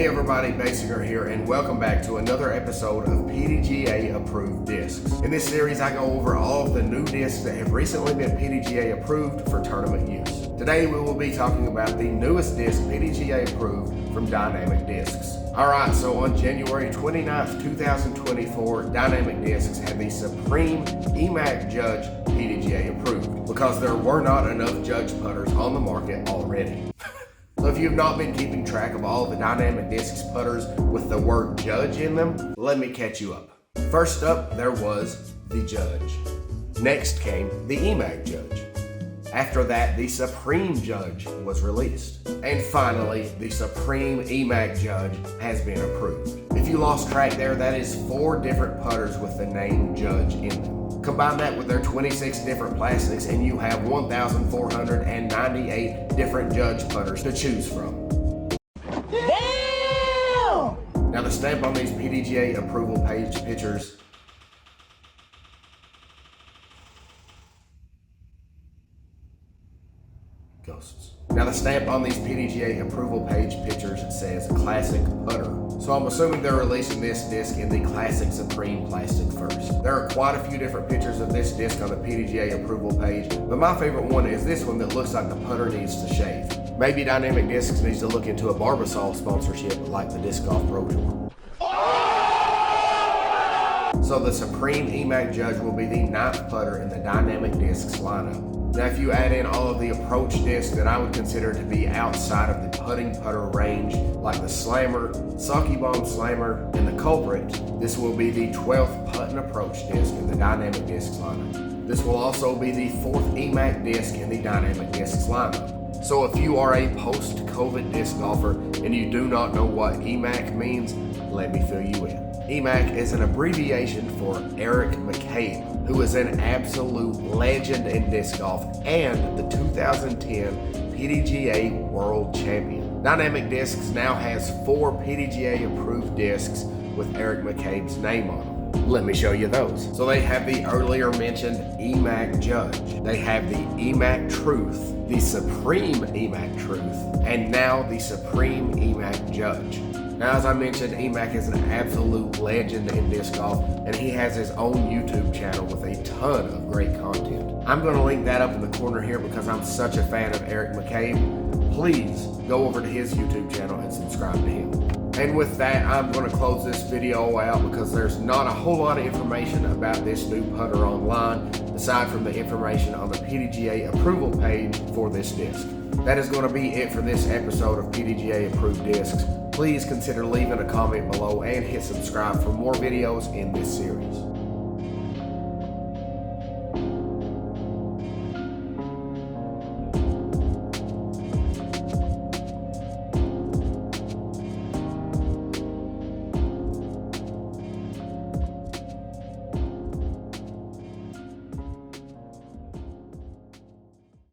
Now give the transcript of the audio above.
Hey everybody, Baysinger here, and welcome back to another episode of PDGA approved discs. In this series, I go over all of the new discs that have recently been PDGA approved for tournament use. Today, we will be talking about the newest disc PDGA approved from Dynamic Discs. Alright, so on January 29th, 2024, Dynamic Discs had the Supreme EMac Judge PDGA approved because there were not enough Judge putters on the market already. So if you've not been keeping track of all of the Dynamic Discs putters with the word Judge in them, let me catch you up. First up, there was the Judge. Next came the EMac Judge. After that, the Supreme Judge was released. And finally, the Supreme EMac Judge has been approved. If you lost track there, that is 4 different putters with the name Judge in them. Combine that with their 26 different plastics and you have 1,498 different Judge putters to choose from. Damn! Now the stamp on these PDGA approval page pictures ghosts. Now the stamp on these PDGA approval page pictures says Classic Putter. So I'm assuming they're releasing this disc in the Classic Supreme plastic first. There are quite a few different pictures of this disc on the PDGA approval page, but my favorite one is this one that looks like the putter needs to shave. Maybe Dynamic Discs needs to look into a Barbasol sponsorship like the Disc Golf Pro Tour. So the Supreme EMac Judge will be the 9th putter in the Dynamic Discs lineup. Now if you add in all of the approach discs that I would consider to be outside of the putting putter range, like the Slammer, Sake Bomb Slammer, and the Culprit, this will be the 12th putt and approach disc in the Dynamic Discs lineup. This will also be the 4th EMac disc in the Dynamic Discs lineup. So if you are a post-COVID disc golfer and you do not know what EMac means, let me fill you in. EMac is an abbreviation for Eric McCabe, who is an absolute legend in disc golf and the 2010 PDGA World Champion. Dynamic Discs now has 4 PDGA approved discs with Eric McCabe's name on them. Let me show you those. So they have the earlier mentioned EMac Judge. They have the EMac Truth, the Supreme EMac Truth, and now the Supreme EMac Judge. Now, as I mentioned, EMac is an absolute legend in disc golf, and he has his own YouTube channel with a ton of great content. I'm going to link that up in the corner here because I'm such a fan of Eric McCabe. Please go over to his YouTube channel and subscribe to him. And with that, I'm going to close this video out because there's not a whole lot of information about this new putter online, aside from the information on the PDGA approval page for this disc. That is going to be it for this episode of PDGA approved discs. Please consider leaving a comment below and hit subscribe for more videos in this series.